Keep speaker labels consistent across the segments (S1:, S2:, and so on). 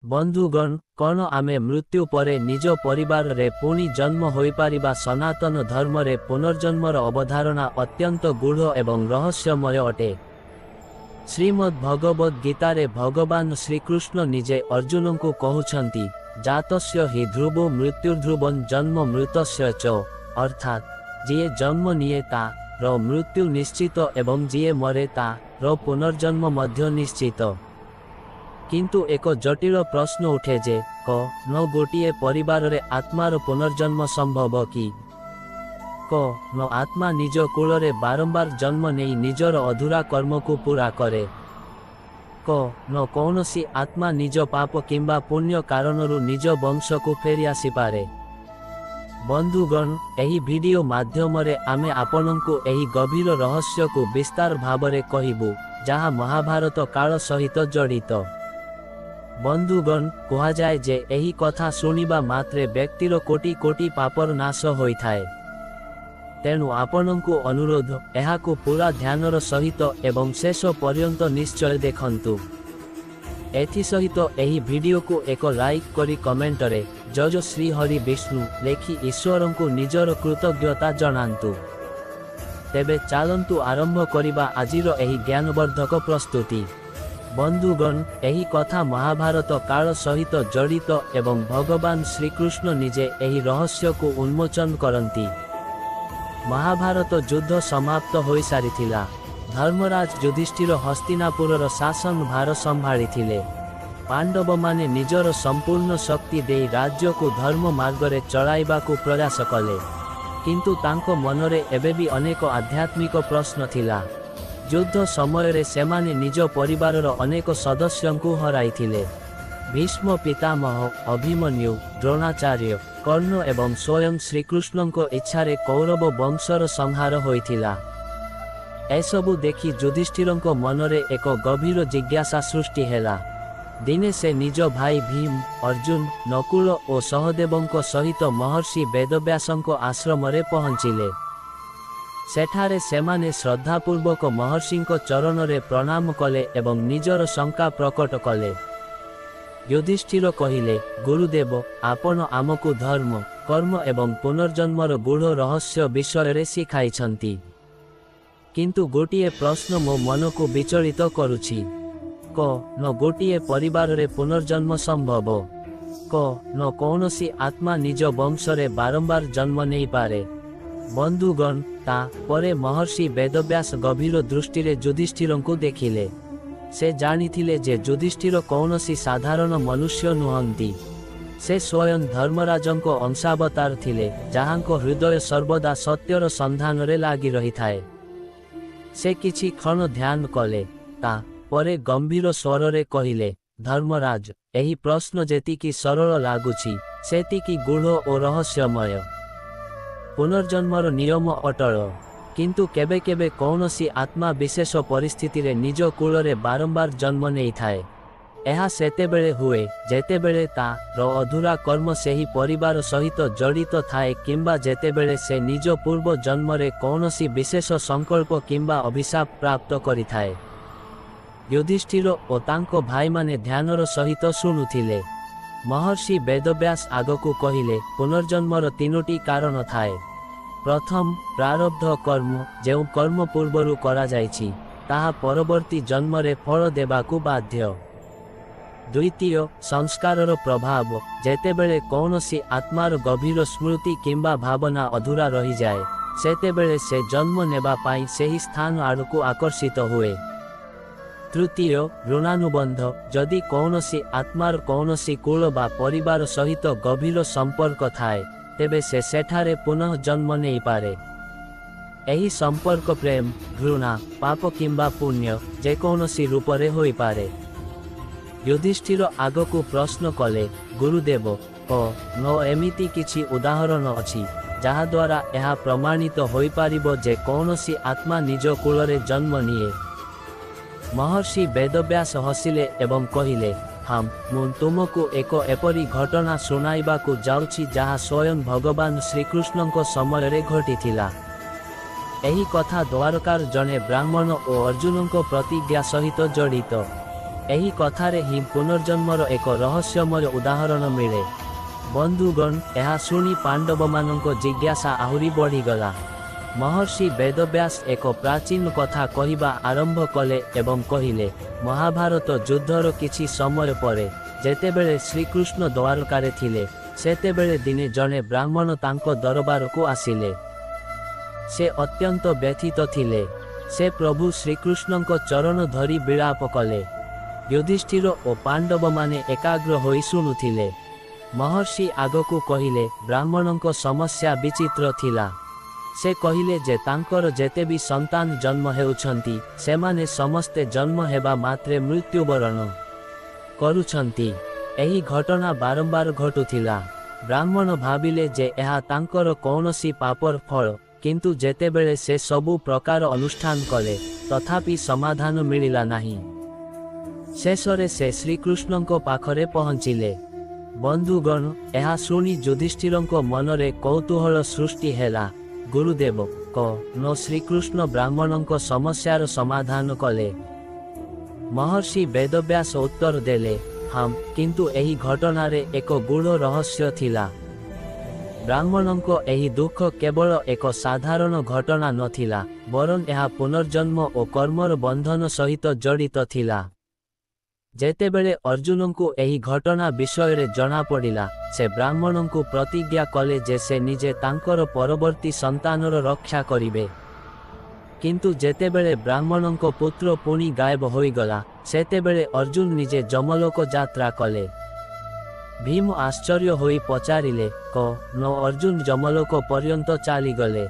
S1: बंधुगण कौन आमे मृत्यु परे निज परिवार रे पुणी जन्म होई पारिबा सनातन धर्म रे पुनर्जन्मर अवधारणा अत्यंत गूढ़ एवं रहस्यमय अटे। श्रीमद् भगवद गीतारे भगवान श्रीकृष्ण निजे अर्जुन को कहउछंती जातस्य हि ध्रुवो मृत्युर्ध्रुवं जन्म मृतस्य च, अर्थात जिए जन्म निये ता रो मृत्यु निश्चित एवं जिए मरे ता रो पुनर्जन्म मध्य निश्चित। किंतु एक जटिल प्रश्न उठे जे क न गोटिए परिवार रे आत्मार पुनर्जन्म संभव कि? क न आत्मा निज कूल रे बारंबार जन्म नहीं निजर अधूरा कर्म को पूरा करे? क न कौनसी आत्मा निज पाप किंबा पुण्य कारणरू निज वंश को फेरी आसी पारे? बंधुगण एही वीडियो माध्यम रे आमे आपनंकु एही गभीर रहस्य को विस्तार भावरे कहिबु जहा महाभारत काल सहित जड़ित। बंधुगण कहा जाए जे एही कथा सुनिबा मात्रे व्यक्तिर कोटी कोटी पापर नाश होई थाए। तेणु आपनंकु अनुरोध एहाकु पूरा ध्यानर सहित एवं शेष पर्यंत निश्चय देखंतु। एथि सहित एही वीडियो को एक लाइक करी कमेंट रे जय जय श्री हरि विष्णु लेखि ईश्वर को निजर कृतज्ञता जनांतु। तेबे चालंतु आरंभ करिबा आजिर एही ज्ञानवर्धक प्रस्तुति। बंधुगण एही कथा महाभारत काल सहित जड़ित एवं भगवान श्रीकृष्ण निजे एही रहस्य को उन्मोचन करंती। महाभारत युद्ध समाप्त होई सारिथिला। धर्मराज युधिष्ठिर हस्तिनापुरर शासन भार संभाळी थिले। पांडव माने निजर संपूर्ण शक्ति दे राज्य को धर्म मार्ग रे चलाइबा को प्रयास कले, किंतु तांको मनरे एबेबी अनेक आध्यात्मिक प्रश्न थिला। युद्ध समय रे सेमाने निज परिवारर अनेक सदस्यंकु हराइथिले। भीष्म पितामह, अभिमन्यु, द्रोणाचार्य, कर्ण एवं स्वयं श्रीकृष्णଙ୍କ इच्छारे कौरव वंशर संहार होइथिला। एसबु देखि युधिष्ठिरଙ୍କ मनरे एक गभीर जिज्ञासा सृष्टि हेला। दिने से निज भाई भीम, अर्जुन, नकुल और सहदेवଙ୍କ सहित महर्षि वेदव्यासଙ୍କ आश्रमरे पहुंचिले। सेठारे सेमाने श्रद्धापूर्वक महर्षिଙ୍କ चरणरे प्रणाम कले एवं निजर शंका प्रकट कले। युधिष्ठिर कहिले, गुरुदेव आपण आमको धर्म, कर्म एवं पुनर्जन्मर गूढ़ रहस्य विषय शिखाइछंती, किंतु गोटिए प्रश्न मो मन को विचलित करुछि। क न गोटिए परिवार रे पुनर्जन्म संभव? क न कौनसी आत्मा निज वंश रे बारंबार जन्म नहीं पारे? बंधुगण ता परे महर्षि वेदव्यास गभीर दृष्टि रे युधिष्ठिर को देखिले। से जानिथिले जे युधिष्ठिर कौनसी साधारण मनुष्य नुहंती। से स्वयं धर्मराजंको अंशावतार थिले, जहांको हृदय सर्वदा सत्यर संधान रे लागी रही थाए। से किछि क्षण ध्यान कले, ता परे गंभीर स्वर रे कहिले, धर्मराज एही प्रश्न जेतिकी सरल लागुछि सेतिकी गूढ़ और रहस्यमय। पुनर्जन्मर नियम अटल, किंतु केबे केबे कौनसी आत्मा विशेष परिस्थिति रे निज कूल रे बारंबार जन्म नहीं थाए। एहा सेतेबेले हुए जेतेबेले ता रो अधूरा कर्म सेही परिवार सहित जड़ित थाए, किंबा जेतेबेले से निज पूर्व जन्म रे कौनसी विशेष संकल्प किंबा अभिशाप प्राप्त करि थाए। युधिष्ठिर और तांको भाई माने ध्यानर सहित शुणुथिले। महर्षि वेदव्यास आगको कहिले, पुनर्जन्मर तीनोटी कारण थाए। प्रथम प्रारब्ध कर्म, जेउ कर्म पूर्वरु करा जाइछि ताहा परवर्ती जन्म रे फल देबाकु बाध्य। द्वितीय संस्कारर प्रभाव, जेतेबेले कौनसी आत्मार गभीर स्मृति किंबा भावना अधूरा रही जाए सेतेबेले से जन्म नेबा पाई सेही स्थान आड़कु आकर्षित हुए। तृतीय ऋणानुबंध, जदि कौनसी आत्मार कौनसी कुल बा परिवार सहित गभीर संपर्क थाए तेबे से सेठारे पुनः जन्म नहीं पारे। एही संपर्क प्रेम, घृणा, पाप किंबा पुण्य जेकौनसी रूपरे होई पारे। युधिष्ठिर आगको प्रश्न कले, गुरुदेव न एमिति किछि उदाहरण अछि जहा द्वारा यह प्रमाणित होई पारिबो जे कौनसी आत्मा निज कुलरे जन्म निये? महर्षि वेदव्यास हसिले एवं कहिले, हम मु तुमको एक एपरी घटना सुनाइबाकु जाउछि जहा स्वयं भगवान श्रीकृष्णଙ୍କ समयरे घटिथिला। एही कथा द्वारकार जने ब्राह्मण और अर्जुनଙ୍କ प्रतिज्ञा सहित जड़ित। ଏହି କଥାରେ ହିଁ ପୁନର୍ଜନ୍ମର ଏକ ରହସ୍ୟମୟ ଉଦାହରଣ ମିଳେ। ବନ୍ଧୁଗଣ, ଏହା ଶୁଣି ପାଣ୍ଡବମାନଙ୍କ ଜିଜ୍ଞାସା ଆହୁରି ବଢ଼ିଗଲା। ମହର୍ଷି ବେଦବ୍ୟାସ ଏକ ପ୍ରାଚୀନ କଥା କହିବା ଆରମ୍ଭ କଲେ ଏବଂ କହିଲେ, ମହାଭାରତ ଯୁଦ୍ଧର କିଛି ସମୟ ପରେ ଯେତେବେଳେ ଶ୍ରୀକୃଷ୍ଣ ଦ୍ୱାରକାରେ ଥିଲେ, ସେତେବେଳେ ଦିନେ ଜଣେ ବ୍ରାହ୍ମଣ ତାଙ୍କ ଦରବାରକୁ ଆସିଲେ। ସେ ଅତ୍ୟନ୍ତ ବ୍ୟଥିତ ଥିଲେ। ସେ ପ୍ରଭୁ ଶ୍ରୀକୃଷ୍ଣଙ୍କ ଚରଣ ଧରି ବିଳାପ କଲେ। ଯୁଧିଷ୍ଠିର ଓ ପାଣ୍ଡବମାନେ ଏକାଗ୍ର ହୋଇ ଶୁଣୁଥିଲେ। ମହର୍ଷି ଆଗକୁ କହିଲେ, ବ୍ରାହ୍ମଣଙ୍କ ସମସ୍ୟା ବିଚିତ୍ର ଥିଲା। ସେ କହିଲେ ଯେ ତାଙ୍କର ଯେତେ ବି ସନ୍ତାନ ଜନ୍ମ ହେଉଛନ୍ତି, ସେମାନେ ସମସ୍ତେ ଜନ୍ମ ହେବା ମାତ୍ରେ ମୃତ୍ୟୁବରଣ କରୁଛନ୍ତି। ଏହି ଘଟଣା ବାରମ୍ବାର ଘଟୁଥିଲା। ବ୍ରାହ୍ମଣ ଭାବିଲେ ଯେ ଏହା ତାଙ୍କର କୌଣସି ପାପର ଫଳ, କିନ୍ତୁ ଯେତେବେଳେ ସେ ସବୁ ପ୍ରକାର ଅନୁଷ୍ଠାନ କଲେ, ତଥାପି ସମାଧାନ ମିଳିଲା ନାହିଁ। ଶେଷରେ ସେ ଶ୍ରୀକୃଷ୍ଣଙ୍କ ପାଖରେ ପହଞ୍ଚିଲେ। ବନ୍ଧୁଗଣ, ଏହା ଶୁଣି ଯୁଧିଷ୍ଠିରଙ୍କ ମନରେ କୌତୂହଳ ସୃଷ୍ଟି ହେଲା। ଗୁରୁଦେବ, ନ ଶ୍ରୀକୃଷ୍ଣ ବ୍ରାହ୍ମଣଙ୍କ ସମସ୍ୟାର ସମାଧାନ କଲେ? ମହର୍ଷି ବେଦବ୍ୟାସ ଉତ୍ତର ଦେଲେ, ହଁ, କିନ୍ତୁ ଏହି ଘଟଣାରେ ଏକ ଗୂଢ଼ ରହସ୍ୟ ଥିଲା। ବ୍ରାହ୍ମଣଙ୍କ ଏହି ଦୁଃଖ କେବଳ ଏକ ସାଧାରଣ ଘଟଣା ନଥିଲା, ବରଂ ଏହା ପୁନର୍ଜନ୍ମ ଓ କର୍ମର ବନ୍ଧନ ସହିତ ଜଡ଼ିତ ଥିଲା। ଯେତେବେଳେ ଅର୍ଜୁନଙ୍କୁ ଏହି ଘଟଣା ବିଷୟରେ ଜଣାପଡ଼ିଲା, ସେ ବ୍ରାହ୍ମଣଙ୍କୁ ପ୍ରତିଜ୍ଞା କଲେ ଯେ ସେ ନିଜେ ତାଙ୍କର ପରବର୍ତ୍ତୀ ସନ୍ତାନର ରକ୍ଷା କରିବେ। କିନ୍ତୁ ଯେତେବେଳେ ବ୍ରାହ୍ମଣଙ୍କ ପୁତ୍ର ପୁଣି ଗାୟବ ହୋଇଗଲା, ସେତେବେଳେ ଅର୍ଜୁନ ନିଜେ ଯମଲୋକ ଯାତ୍ରା କଲେ। ଭୀମ ଆଶ୍ଚର୍ଯ୍ୟ ହୋଇ ପଚାରିଲେ, ନ ଅର୍ଜୁନ ଯମଲୋକ ପର୍ଯ୍ୟନ୍ତ ଚାଲିଗଲେ?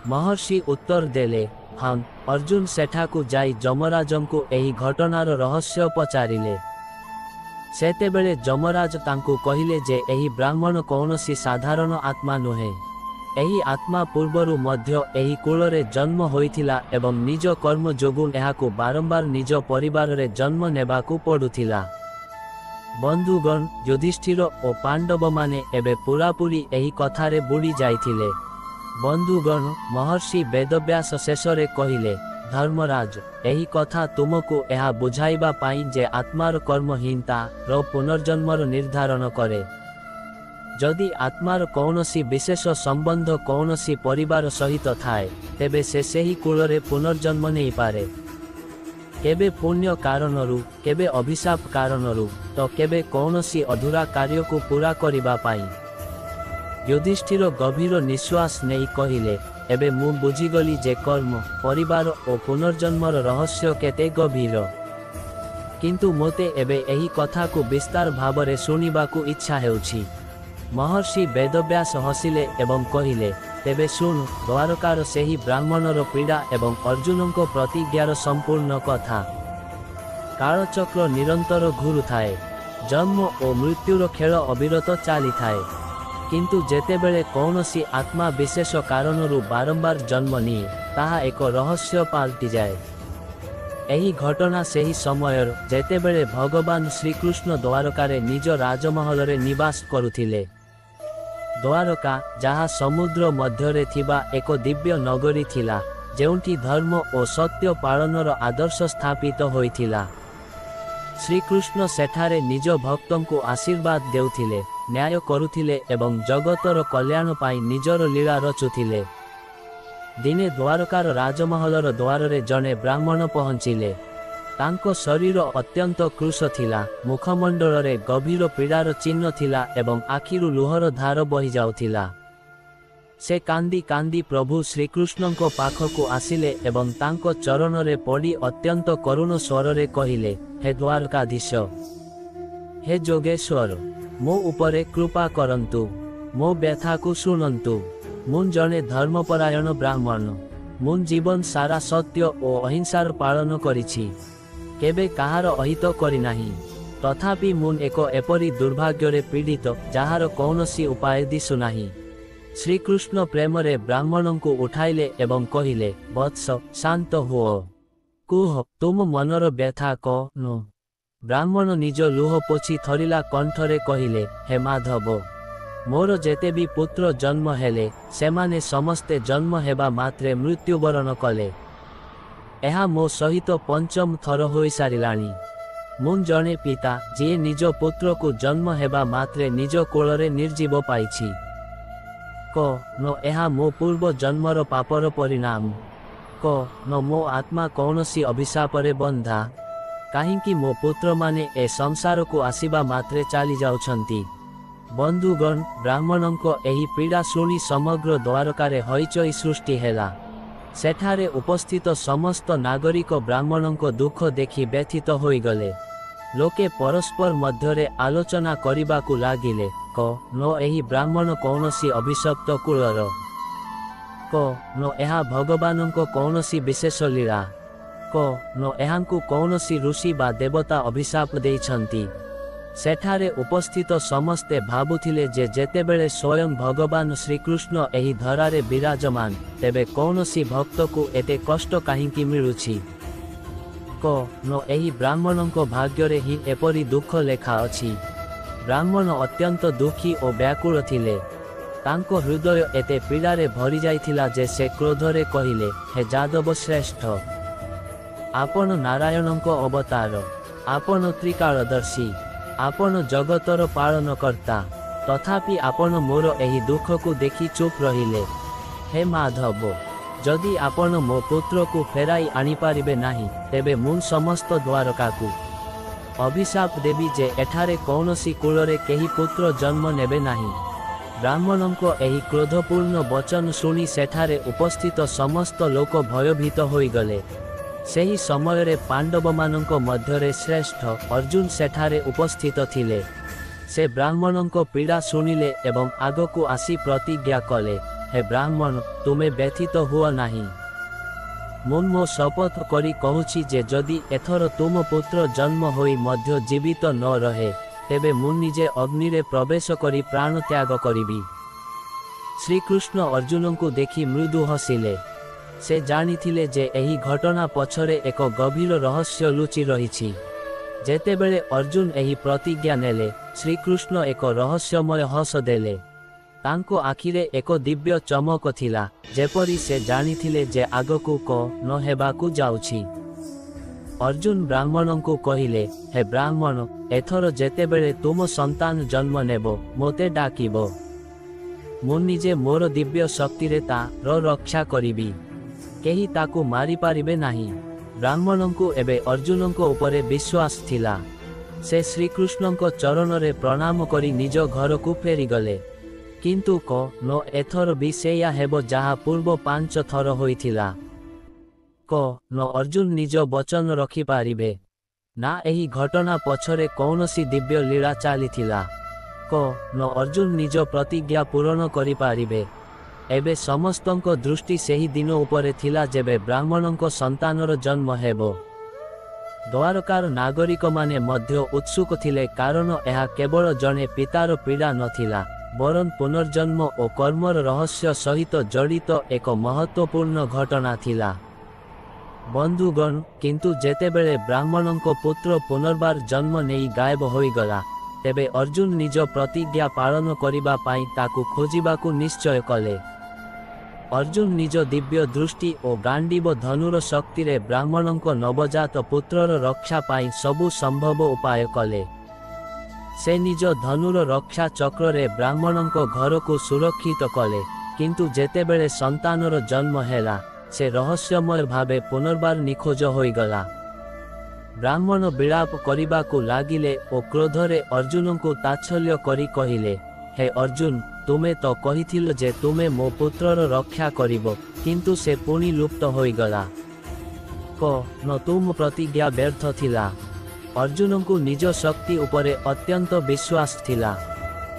S1: ମହର୍ଷି ଉତ୍ତର ଦେଲେ, ହଁ, ଅର୍ଜୁନ ସେଠାକୁ ଯାଇ ଯମରାଜଙ୍କୁ ଏହି ଘଟଣାର ରହସ୍ୟ ପଚାରିଲେ। ସେତେବେଳେ ଯମରାଜ ତାଙ୍କୁ କହିଲେ ଯେ ଏହି ବ୍ରାହ୍ମଣ କୌଣସି ସାଧାରଣ ଆତ୍ମା ନୁହେଁ। ଏହି ଆତ୍ମା ପୂର୍ବରୁ ମଧ୍ୟ ଏହି କୂଳରେ ଜନ୍ମ ହୋଇଥିଲା ଏବଂ ନିଜ କର୍ମ ଯୋଗୁଁ ଏହାକୁ ବାରମ୍ବାର ନିଜ ପରିବାରରେ ଜନ୍ମ ନେବାକୁ ପଡ଼ୁଥିଲା। ବନ୍ଧୁଗଣ, ଯୁଧିଷ୍ଠିର ଓ ପାଣ୍ଡବମାନେ ଏବେ ପୂରାପୂରି ଏହି କଥାରେ ବୁଡ଼ି ଯାଇଥିଲେ। ବନ୍ଧୁଗଣ, ମହର୍ଷି ବେଦବ୍ୟାସ ଶେଷରେ କହିଲେ, ଧର୍ମରାଜ, ଏହି କଥା ତୁମକୁ ଏହା ବୁଝାଇବା ପାଇଁ ଯେ ଆତ୍ମାର କର୍ମ ହିଁ ତାର ପୁନର୍ଜନ୍ମର ନିର୍ଦ୍ଧାରଣ କରେ। ଯଦି ଆତ୍ମାର କୌଣସି ବିଶେଷ ସମ୍ବନ୍ଧ କୌଣସି ପରିବାର ସହିତ ଥାଏ, ତେବେ ସେ ସେହି କୂଳରେ ପୁନର୍ଜନ୍ମ ନେଇପାରେ। କେବେ ପୁଣ୍ୟ କାରଣରୁ, କେବେ ଅଭିଶାପ କାରଣରୁ, ତ କେବେ କୌଣସି ଅଧୁରା କାର୍ଯ୍ୟକୁ ପୂରା କରିବା ପାଇଁ। ଯୁଧିଷ୍ଠିର ଗଭୀର ନିଶ୍ୱାସ ନେଇ କହିଲେ, ଏବେ ମୁଁ ବୁଝିଗଲି ଯେ କର୍ମ, ପରିବାର ଓ ପୁନର୍ଜନ୍ମର ରହସ୍ୟ କେତେ ଗଭୀର। କିନ୍ତୁ ମୋତେ ଏବେ ଏହି କଥାକୁ ବିସ୍ତାର ଭାବରେ ଶୁଣିବାକୁ ଇଚ୍ଛା ହେଉଛି। ମହର୍ଷି ବେଦବ୍ୟାସ ହସିଲେ ଏବଂ କହିଲେ, ତେବେ ଶୁଣୁ, ଦ୍ୱାରକାର ସେହି ବ୍ରାହ୍ମଣର ପୀଡ଼ା ଏବଂ ଅର୍ଜୁନଙ୍କ ପ୍ରତିଜ୍ଞାର ସମ୍ପୂର୍ଣ୍ଣ କଥା। କାଳଚକ୍ର ନିରନ୍ତର ଘୁରୁଥାଏ। ଜନ୍ମ ଓ ମୃତ୍ୟୁର ଖେଳ ଅବିରତ ଚାଲିଥାଏ। କିନ୍ତୁ ଯେତେବେଳେ କୌଣସି ଆତ୍ମା ବିଶେଷ କାରଣରୁ ବାରମ୍ବାର ଜନ୍ମ ନିଏ, ତାହା ଏକ ରହସ୍ୟ ପାଲଟିଯାଏ। ଏହି ଘଟଣା ସେହି ସମୟର, ଯେତେବେଳେ ଭଗବାନ ଶ୍ରୀକୃଷ୍ଣ ଦ୍ୱାରକାରେ ନିଜ ରାଜମହଲରେ ନିବାସ କରୁଥିଲେ। ଦ୍ୱାରକା, ଯାହା ସମୁଦ୍ର ମଧ୍ୟରେ ଥିବା ଏକ ଦିବ୍ୟ ନଗରୀ ଥିଲା, ଯେଉଁଠି ଧର୍ମ ଓ ସତ୍ୟ ପାଳନର ଆଦର୍ଶ ସ୍ଥାପିତ ହୋଇଥିଲା। ଶ୍ରୀକୃଷ୍ଣ ସେଠାରେ ନିଜ ଭକ୍ତଙ୍କୁ ଆଶୀର୍ବାଦ ଦେଉଥିଲେ, ନ୍ୟାୟ କରୁଥିଲେ ଏବଂ ଜଗତର କଲ୍ୟାଣ ପାଇଁ ନିଜର ଲୀଳା ରଚୁଥିଲେ। ଦିନେ ଦ୍ୱାରକାର ରାଜମହଲର ଦ୍ୱାରରେ ଜଣେ ବ୍ରାହ୍ମଣ ପହଞ୍ଚିଲେ। ତାଙ୍କ ଶରୀର ଅତ୍ୟନ୍ତ କୃଶ ଥିଲା, ମୁଖମଣ୍ଡଳରେ ଗଭୀର ପୀଡ଼ାର ଚିହ୍ନ ଥିଲା ଏବଂ ଆଖିରୁ ଲୁହର ଧାର ବହିଯାଉଥିଲା। ସେ କାନ୍ଦି କାନ୍ଦି ପ୍ରଭୁ ଶ୍ରୀକୃଷ୍ଣଙ୍କ ପାଖକୁ ଆସିଲେ ଏବଂ ତାଙ୍କ ଚରଣରେ ପଡ଼ି ଅତ୍ୟନ୍ତ କରୁଣ ସ୍ୱରରେ କହିଲେ, ହେ ଦ୍ୱାରକାଧୀଶ, ହେ ଯୋଗେଶ୍ୱର, ମୋ ଉପରେ କୃପା କରନ୍ତୁ। ମୋ ବ୍ୟଥାକୁ ଶୁଣନ୍ତୁ। ମୁଁ ଜଣେ ଧର୍ମପରାୟଣ ବ୍ରାହ୍ମଣ। ମୁଁ ଜୀବନ ସାରା ସତ୍ୟ ଓ ଅହିଂସାର ପାଳନ କରିଛି, କେବେ କାହାର ଅହିତ କରିନାହିଁ। ତଥାପି ମୁଁ ଏକ ଏପରି ଦୁର୍ଭାଗ୍ୟରେ ପୀଡ଼ିତ, ଯାହାର କୌଣସି ଉପାୟ ଦିଶୁନାହିଁ। ଶ୍ରୀକୃଷ୍ଣ ପ୍ରେମରେ ବ୍ରାହ୍ମଣଙ୍କୁ ଉଠାଇଲେ ଏବଂ କହିଲେ, ବତ୍ସ, ଶାନ୍ତ ହୁଅ। କୁହ, ତୁମ ମନର ବ୍ୟଥା କଣ? ବ୍ରାହ୍ମଣ ନିଜ ଲୁହ ପୋଛି ଥରିଲା କଣ୍ଠରେ କହିଲେ, ହେ ମାଧବ, ମୋର ଯେତେ ବି ପୁତ୍ର ଜନ୍ମ ହେଲେ, ସେମାନେ ସମସ୍ତେ ଜନ୍ମ ହେବା ମାତ୍ରେ ମୃତ୍ୟୁବରଣ କଲେ। ଏହା ମୋ ସହିତ ପଞ୍ଚମ ଥର ହୋଇସାରିଲାଣି। ମୁଁ ଜଣେ ପିତା ଯିଏ ନିଜ ପୁତ୍ରକୁ ଜନ୍ମ ହେବା ମାତ୍ରେ ନିଜ କୋଳରେ ନିର୍ଜୀବ ପାଇଛି। କ ନ ଏହା ମୋ ପୂର୍ବ ଜନ୍ମର ପାପର ପରିଣାମ। କ ନ ମୋ ଆତ୍ମା କୌଣସି ଅଭିଶାପରେ ବନ୍ଧା। କାହିଁକି ମୋ ପୁତ୍ରମାନେ ଏ ସଂସାରକୁ ଆସିବା ମାତ୍ରେ ଚାଲି ଯାଉଛନ୍ତି। ବନ୍ଧୁଗଣ, ବ୍ରାହ୍ମଣଙ୍କ ଏହି ପୀଡ଼ା ଶୁଣି ସମଗ୍ର ଦ୍ୱାରକାରେ ହଇଚଇ ସୃଷ୍ଟି ହେଲା। ସେଠାରେ ଉପସ୍ଥିତ ସମସ୍ତ ନାଗରିକ ବ୍ରାହ୍ମଣଙ୍କ ଦୁଃଖ ଦେଖି ବ୍ୟଥିତ ହୋଇଗଲେ। ଲୋକେ ପରସ୍ପର ମଧ୍ୟରେ ଆଲୋଚନା କରିବାକୁ ଲାଗିଲେ, କ ନ ଏହି ବ୍ରାହ୍ମଣ କୌଣସି ଅଭିଶପ୍ତ କୁଳର। କ ନ ଏହା ଭଗବାନଙ୍କ କୌଣସି ବିଶେଷ ଲୀଳା। କ ନ ଏହାଙ୍କୁ କୌଣସି ଋଷି ବା ଦେବତା ଅଭିଶାପ ଦେଇଛନ୍ତି। ସେଠାରେ ଉପସ୍ଥିତ ସମସ୍ତେ ଭାବୁଥିଲେ ଯେ ଯେତେବେଳେ ସ୍ୱୟଂ ଭଗବାନ ଶ୍ରୀକୃଷ୍ଣ ଏହି ଧରାରେ ବିରାଜମାନ, ତେବେ କୌଣସି ଭକ୍ତକୁ ଏତେ କଷ୍ଟ କାହିଁକି ମିଳୁଛି। କ ନ ଏହି ବ୍ରାହ୍ମଣଙ୍କ ଭାଗ୍ୟରେ ହିଁ ଏପରି ଦୁଃଖ ଲେଖା ଅଛି। ବ୍ରାହ୍ମଣ ଅତ୍ୟନ୍ତ ଦୁଃଖୀ ଓ ବ୍ୟାକୁଳ ଥିଲେ। ତାଙ୍କ ହୃଦୟ ଏତେ ପୀଡ଼ାରେ ଭରିଯାଇଥିଲା ଯେ ସେ କ୍ରୋଧରେ କହିଲେ, ହେ ଯାଦବ ଶ୍ରେଷ୍ଠ, ଆପଣ ନାରାୟଣଙ୍କ ଅବତାର, ଆପଣ ତ୍ରିକାଳଦର୍ଶୀ, ଆପଣ ଜଗତର ପାଳନକର୍ତ୍ତା, ତଥାପି ଆପଣ ମୋର ଏହି ଦୁଃଖକୁ ଦେଖି ଚୁପ୍ ରହିଲେ। ହେ ମାଧବ, ଯଦି ଆପଣ ମୋ ପୁତ୍ରକୁ ଫେରାଇ ଆଣିପାରିବେ ନାହିଁ, ତେବେ ମୁଁ ସମସ୍ତ ଦ୍ୱାରକାକୁ ଅଭିଶାପ ଦେବି ଯେ ଏଠାରେ କୌଣସି କୁଳରେ କେହି ପୁତ୍ର ଜନ୍ମ ନେବେ ନାହିଁ। ବ୍ରାହ୍ମଣଙ୍କ ଏହି କ୍ରୋଧପୂର୍ଣ୍ଣ ବଚନ ଶୁଣି ସେଠାରେ ଉପସ୍ଥିତ ସମସ୍ତ ଲୋକ ଭୟଭୀତ ହୋଇଗଲେ। ସେହି ସମୟରେ ପାଣ୍ଡବମାନଙ୍କ ମଧ୍ୟରେ ଶ୍ରେଷ୍ଠ ଅର୍ଜୁନ ସେଠାରେ ଉପସ୍ଥିତ ଥିଲେ। ସେ ବ୍ରାହ୍ମଣଙ୍କ ପୀଡ଼ା ଶୁଣିଲେ ଏବଂ ଆଗକୁ ଆସି ପ୍ରତିଜ୍ଞା କଲେ, ହେ ବ୍ରାହ୍ମଣ, ତୁମେ ବ୍ୟଥିତ ହୁଅ ନାହିଁ। ମୁଁ ମୋ ଶପଥ କରି କହୁଛି ଯେ ଯଦି ଏଥର ତୁମ ପୁତ୍ର ଜନ୍ମ ହୋଇ ମଧ୍ୟ ଜୀବିତ ନ ରହେ, ତେବେ ମୁଁ ନିଜେ ଅଗ୍ନିରେ ପ୍ରବେଶ କରି ପ୍ରାଣ ତ୍ୟାଗ କରିବି। ଶ୍ରୀକୃଷ୍ଣ ଅର୍ଜୁନଙ୍କୁ ଦେଖି ମୃଦୁ ହସିଲେ। ସେ ଜାଣିଥିଲେ ଯେ ଏହି ଘଟଣା ପଛରେ ଏକ ଗଭୀର ରହସ୍ୟ ଲୁଚି ରହିଛି। ଯେତେବେଳେ ଅର୍ଜୁନ ଏହି ପ୍ରତିଜ୍ଞା ନେଲେ, ଶ୍ରୀକୃଷ୍ଣ ଏକ ରହସ୍ୟମୟ ହସ ଦେଲେ। ତାଙ୍କ ଆଖିରେ ଏକ ଦିବ୍ୟ ଚମକ ଥିଲା, ଯେପରି ସେ ଜାଣିଥିଲେ ଯେ ଆଗକୁ କ ନ ହେବାକୁ ଯାଉଛି। ଅର୍ଜୁନ ବ୍ରାହ୍ମଣଙ୍କୁ କହିଲେ, ହେ ବ୍ରାହ୍ମଣ, ଏଥର ଯେତେବେଳେ ତୁମ ସନ୍ତାନ ଜନ୍ମ ନେବ, ମୋତେ ଡାକିବ। ମୁଁ ନିଜେ ମୋର ଦିବ୍ୟ ଶକ୍ତିରେ ତାର ରକ୍ଷା କରିବି। କେହି ତାକୁ ମାରିପାରିବେ ନାହିଁ। ବ୍ରାହ୍ମଣଙ୍କୁ ଏବେ ଅର୍ଜୁନଙ୍କ ଉପରେ ବିଶ୍ୱାସ ଥିଲା। ସେ ଶ୍ରୀକୃଷ୍ଣଙ୍କ ଚରଣରେ ପ୍ରଣାମ କରି ନିଜ ଘରକୁ ଫେରିଗଲେ। କିନ୍ତୁ କ ନ ଏଥର ବି ସେଇଆ ହେବ ଯାହା ପୂର୍ବ 5 ଥର ହୋଇଥିଲା। କ ନ ଅର୍ଜୁନ ନିଜ ବଚନ ରଖିପାରିବେ ନା ଏହି ଘଟଣା ପଛରେ କୌଣସି ଦିବ୍ୟ ଲୀଳା ଚାଲିଥିଲା। କ ନ ଅର୍ଜୁନ ନିଜ ପ୍ରତିଜ୍ଞା ପୂରଣ କରିପାରିବେ। ଏବେ ସମସ୍ତଙ୍କ ଦୃଷ୍ଟି ସେହି ଦିନ ଉପରେ ଥିଲା ଯେବେ ବ୍ରାହ୍ମଣଙ୍କ ସନ୍ତାନର ଜନ୍ମ ହେବ। ଦ୍ୱାରକାର ନାଗରିକମାନେ ମଧ୍ୟ ଉତ୍ସୁକ ଥିଲେ, କାରଣ ଏହା କେବଳ ଜଣେ ପିତାର ପୀଡ଼ା ନଥିଲା, ବରଂ ପୁନର୍ଜନ୍ମ ଓ କର୍ମର ରହସ୍ୟ ସହିତ ଜଡ଼ିତ ଏକ ମହତ୍ତ୍ୱପୂର୍ଣ୍ଣ ଘଟଣା ଥିଲା। ବନ୍ଧୁଗଣ, କିନ୍ତୁ ଯେତେବେଳେ ବ୍ରାହ୍ମଣଙ୍କ ପୁତ୍ର ପୁନର୍ବାର ଜନ୍ମ ନେଇ ଗାୟବ ହୋଇଗଲା, ତେବେ ଅର୍ଜୁନ ନିଜ ପ୍ରତିଜ୍ଞା ପାଳନ କରିବା ପାଇଁ ତାକୁ ଖୋଜିବାକୁ ନିଶ୍ଚୟ କଲେ। ଅର୍ଜୁନ ନିଜ ଦିବ୍ୟ ଦୃଷ୍ଟି ଓ ଗାଣ୍ଡୀବ ଧନୁର ଶକ୍ତିରେ ବ୍ରାହ୍ମଣଙ୍କ ନବଜାତ ପୁତ୍ରର ରକ୍ଷା ପାଇଁ ସବୁ ସମ୍ଭବ ଉପାୟ କଲେ। ସେ ନିଜ ଧନୁର ରକ୍ଷା ଚକ୍ରରେ ବ୍ରାହ୍ମଣଙ୍କ ଘରକୁ ସୁରକ୍ଷିତ କଲେ, କିନ୍ତୁ ଯେତେବେଳେ ସନ୍ତାନର ଜନ୍ମ ହେଲା, ସେ ରହସ୍ୟମୟ ଭାବେ ପୁନର୍ବାର ନିଖୋଜ ହୋଇଗଲା। ବ୍ରାହ୍ମଣ ବିଳାପ କରିବାକୁ ଲାଗିଲେ ଓ କ୍ରୋଧରେ ଅର୍ଜୁନଙ୍କୁ ତାଚ୍ଛଲ୍ୟ କରି କହିଲେ, ହେ ଅର୍ଜୁନ, ତୁମେ ତ କହିଥିଲ ଯେ ତୁମେ ମୋ ପୁତ୍ରର ରକ୍ଷା କରିବ, କିନ୍ତୁ ସେ ପୁଣି ଲୁପ୍ତ ହୋଇଗଲା। କ ନ ତୁମ ପ୍ରତିଜ୍ଞା ବ୍ୟର୍ଥ ଥିଲା। ଅର୍ଜୁନଙ୍କୁ ନିଜ ଶକ୍ତି ଉପରେ ଅତ୍ୟନ୍ତ ବିଶ୍ୱାସ ଥିଲା।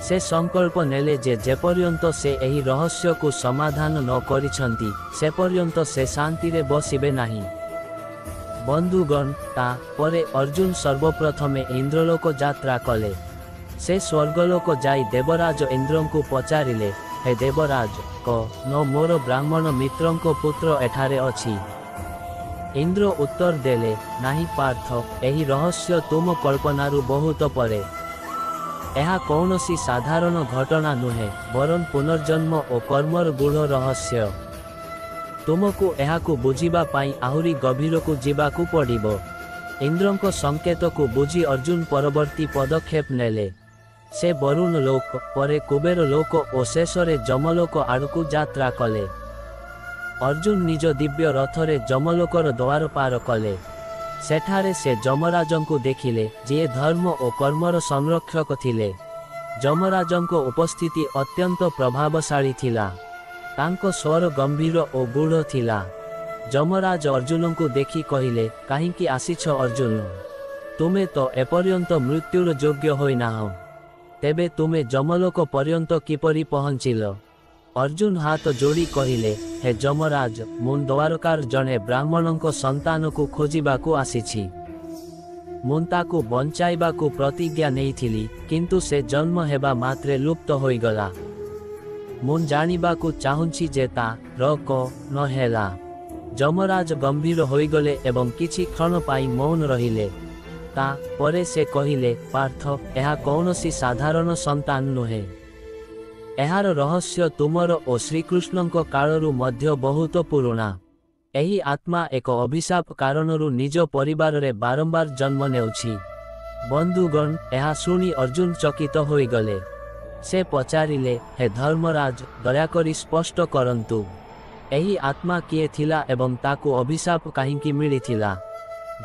S1: ସେ ସଂକଳ୍ପ ନେଲେ ଯେ ଯେପର୍ଯ୍ୟନ୍ତ ସେ ଏହି ରହସ୍ୟକୁ ସମାଧାନ ନ କରିଛନ୍ତି, ସେପର୍ଯ୍ୟନ୍ତ ସେ ଶାନ୍ତିରେ ବସିବେ ନାହିଁ। ବନ୍ଧୁଗଣ, ତାପରେ ଅର୍ଜୁନ ସର୍ବପ୍ରଥମେ ଇନ୍ଦ୍ରଲୋକ ଯାତ୍ରା କଲେ। ସେ ସ୍ୱର୍ଗଲୋକ ଯାଇ ଦେବରାଜ ଇନ୍ଦ୍ରଙ୍କୁ ପଚାରିଲେ, ହେ ଦେବରାଜ, କ ନ ମୋର ବ୍ରାହ୍ମଣ ମିତ୍ରଙ୍କ ପୁତ୍ର ଏଠାରେ ଅଛି। ଇନ୍ଦ୍ର ଉତ୍ତର ଦେଲେ, ନାହିଁ ପାର୍ଥ, ଏହି ରହସ୍ୟ ତୁମ କଳ୍ପନାରୁ ବହୁତ ପରେ। ଏହା କୌଣସି ସାଧାରଣ ଘଟଣା ନୁହେଁ, ବରଂ ପୁନର୍ଜନ୍ମ ଓ କର୍ମର ଗୂଢ଼ ରହସ୍ୟ। ତୁମକୁ ଏହାକୁ ବୁଝିବା ପାଇଁ ଆହୁରି ଗଭୀରକୁ ଯିବାକୁ ପଡ଼ିବ। इंद्रଙ୍କ संकेतକୁ बुझी अर्जुन परवर्ती पदक्षेप नेले। से वरुण लोक परे कुबेर लोक और शेषरे जमलोक आड़कू यात्रा कले। अर्जुन निज दिव्य रथरे जमलोकर द्वार पार कले। सेठारे से जमराजंकु देखिले जे धर्म और कर्मर संरक्षक थिले। जमराजंको उपस्थिति अत्यंत प्रभावशाली थिला। तांको स्वर गंभीर और गूढ़ थिला। जमराज अर्जुन को देखि कहिले, काहींकि आसीछ अर्जुन? तुमे तो एपर्यंत मृत्युर योग्य होई नाहो, तेबे तुमे जमलोक पर्यंत किपरि पहुंचिल? अर्जुन हाथ जोड़ी कहिले, हे जमराज, मु द्वारकार जने ब्राह्मणों संतान को खोजिबाकू आसीछि। मु ताकू बंचाइबाकू प्रतिज्ञा नेइथिली, किंतु से जन्म हेबा मात्रे लुप्त होई गला। मु जानिबाकू चाहुछि जे ता को न हेला। जमराज गंभीर होई गले एवं किछि क्षण पाई मौन रहिले। ता परे से कहिले, पार्थ, एहा कौनसी साधारण संतान नुहे। एहार रहस्य तुमर और श्रीकृष्णଙ୍କ कालरू मध्य बहुत पुराना। एही आत्मा एक अभिशाप कारणरू निज परिवार रे बारंबार जन्म नेउछि। बंधुगण, एहा सुनी अर्जुन चकित होई गले। से पचारिले, हे धर्मराज, दयाकरी स्पष्ट करंतु, एही आत्मा किए थिला एवं ताकू अभिशाप काहींकि मिलिथिला?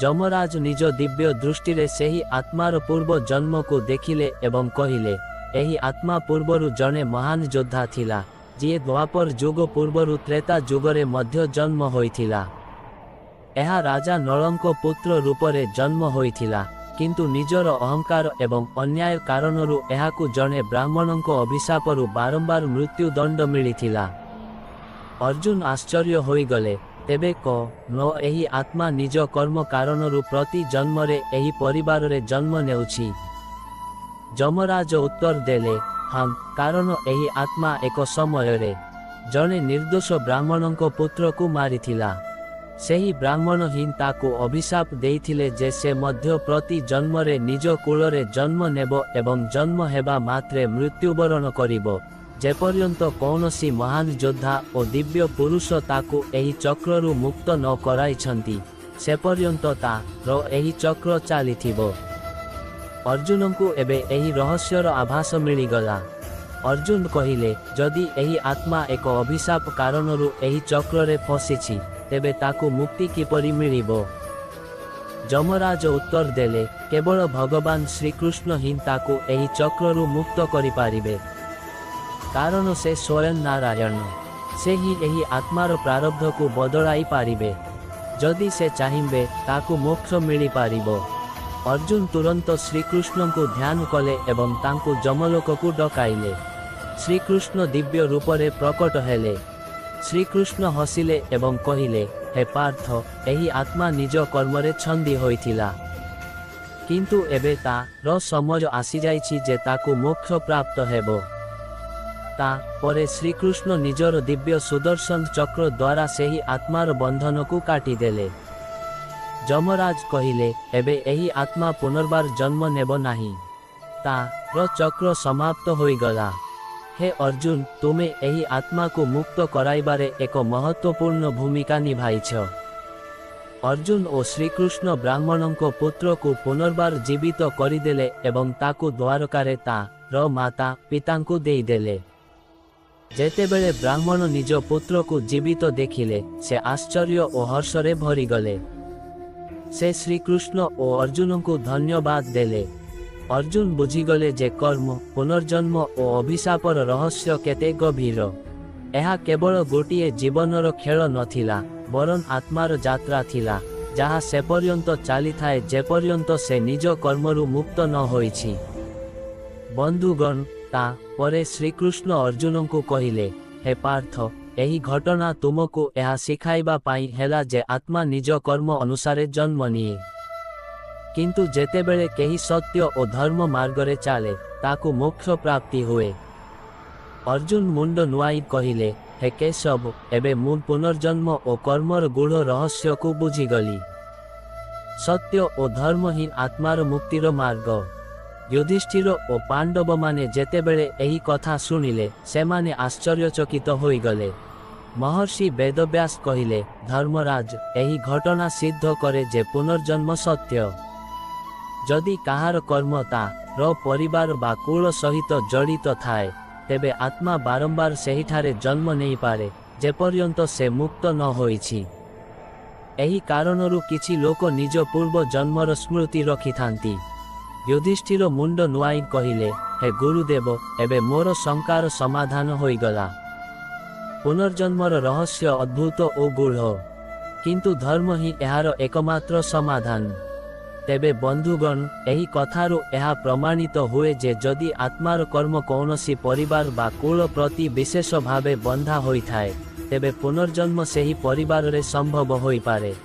S1: जमराज निज दिव्य दृष्टि रे सेही आत्मार पूर्व जन्म को देखिले एवं कहिले, एही आत्मा पूर्वरु जने महान योद्धा थिला, जे द्वापर युग पूर्वरु त्रेता युगरे मध्य जन्म होइथिला। एहा राजा नळंको पुत्र रूपरे जन्म होइथिला, किंतु निजर अहंकार एवं अन्याय कारणरू एहाकू जने ब्राह्मणों अभिशापरू बारंबार मृत्युदंड मिलिथिला। अर्जुन आश्चर्य होई गले। तेबे न एही आत्मा निज कर्म कारणरू प्रति जन्मरे एही परिवार रे जन्म नेउछि? जमराज उत्तर देले, हम, कारण एही आत्मा एक समय रे जने निर्दोष ब्राह्मणों पुत्र को मारिथिला। सेही ब्राह्मण ही ताकू अभिशाप देइथिले जे से मध्य प्रति जन्मरे निज कुलरे जन्म नेबो एवं जन्म हेबा मात्रे मृत्युवरण करिबो, जेपर्यंत कौनसी महान योद्धा और दिव्य पुरुष ताकू एही चक्ररू मुक्त न कराइछंती, से पर्यंत तार एही चक्र चालिथिबो। अर्जुन को एबे एही रहस्यर आभास मिलिगला। अर्जुन कहिले, जदि एही आत्मा एक अभिशाप कारणरू एही चक्रे फसिछि, तेबे ताकू मुक्ति किपरि मिलिबो? जमराज उत्तर देले, केवल भगवान श्रीकृष्ण ही ताकू एही चक्ररू मुक्त करि पारिबे, कारण से स्वयं नारायण। से ही एही आत्मार प्रारब्ध को बदलाई पारिबे। जदि से चाहिबे ताकू मोक्ष मिली पारिबो। अर्जुन तुरंत श्रीकृष्ण को ध्यान कले एवं तांकू जमलोक को डकाइले। श्रीकृष्ण दिव्य रूपरे प्रकट हेले। श्रीकृष्ण हसिले एवं कहिले, हे पार्थ, एही आत्मा निज कर्मरे छंदी होइथिला, किंतु एबे तार समझ आसी जाइछि जे ताकू मोक्ष प्राप्त हेबो। ता परे श्रीकृष्ण निजर दिव्य सुदर्शन चक्र द्वारा सेही आत्मार बंधन को काटी देले। जमराज कहिले, एबे एही आत्मा पुनर्बार जन्म नेब नाही, तार चक्र समाप्त होई गला। हे अर्जुन, तुमे एही आत्मा को मुक्त कराइबारे एक महत्वपूर्ण भूमिका निभाइछ। अर्जुन और श्रीकृष्ण ब्राह्मणों पुत्र को पुनर्बार जीवित करिदेले एवं ताकू द्वारकारे तार माता पितांकु देइदेले। जेतेबेले ब्राह्मण निज पुत्र को जीवित देखिले, से आश्चर्य और हर्षरे भरी गले। से श्रीकृष्ण और अर्जुन को धन्यवाद देले। अर्जुन बुझीगले जे कर्म, पुनर्जन्म और अभिशापर रहस्य केते गभीर। एहा केवल गोटिए जीवनर खेल नथिला, बरन आत्मार यात्रा थिला, जहा से पर्यंत चली थाए जे पर्यंत से निज कर्मरु मुक्त न होइछि। बंधुगण, ता परे श्रीकृष्ण अर्जुन को कहिले, हे पार्थ, एही घटना तुमको एहा सिखाइबा पाई हेला जे आत्मा निज कर्म अनुसारे जन्म निये, किंतु जेतेबेले केही सत्य और धर्म मार्गरे चाले ताकू मोक्ष प्राप्ति हुए। अर्जुन मुंड नुआई कहिले, हे केशव, एबे मु पुनर्जन्म और कर्मर गूढ़ रहस्य को बुझीगली। सत्य और धर्महीन आत्मार मुक्तिर मार्ग। युधिष्ठिर और पांडव माने जेतेबेले एही कथा सुनिले, सेमाने आश्चर्यचकित होई गले। महर्षि वेदव्यास कहिले, धर्मराज एही घटना सिद्ध करे जे पुनर्जन्म सत्य। जदि काहार कर्म तार परिवार बा कुल सहित जड़ित थाए तेबे आत्मा बारंबार सेहिठारे जन्म नहीं पारे जेपर्यंत से मुक्त न होइछि। एही कारणरू किछि लोक निज पूर्व जन्मर स्मृति रखि थांती। युधिष्ठिर मुंड नुआई कहिले, हे गुरुदेव एबे मोर शंकार समाधान होइगला। पुनर्जन्मर रहस्य अद्भुत ओ गूढ़, किंतु धर्म ही एहार एकमात्र समाधान। तेबे बंधुगण एही कथारू एहा प्रमाणित हुए जे जदि आत्मार कर्म कौनसी परिवार बा कुल प्रति विशेष भावे बंधा होई थाए तेबे पुनर्जन्म सेही परिवार रे संभव होई पारे।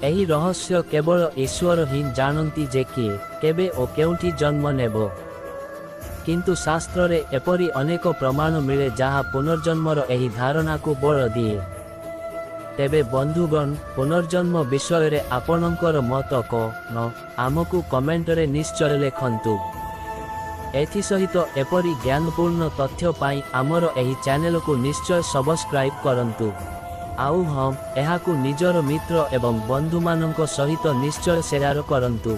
S1: एही रहस्य केवल ईश्वर ही जानती जे किए केबे ओ केउठी जन्म नेबो। किंतु शास्त्र रे एपरी अनेक प्रमाण मिले जहा पुनर्जन्मर एही धारणा को बल दिए। तेबे बंधुगण पुनर्जन्म विषय रे आपणकर मत कौन आमको कमेंट रे निश्चय लेखंतु। एथि सहित एपरी ज्ञानपूर्ण तथ्य पाई आमर एही चैनल को निश्चय सब्सक्राइब करंतु। आउ हम एहाकु निजर मित्र एवं बंधु मानक सहित निश्चय शेयर करंतु।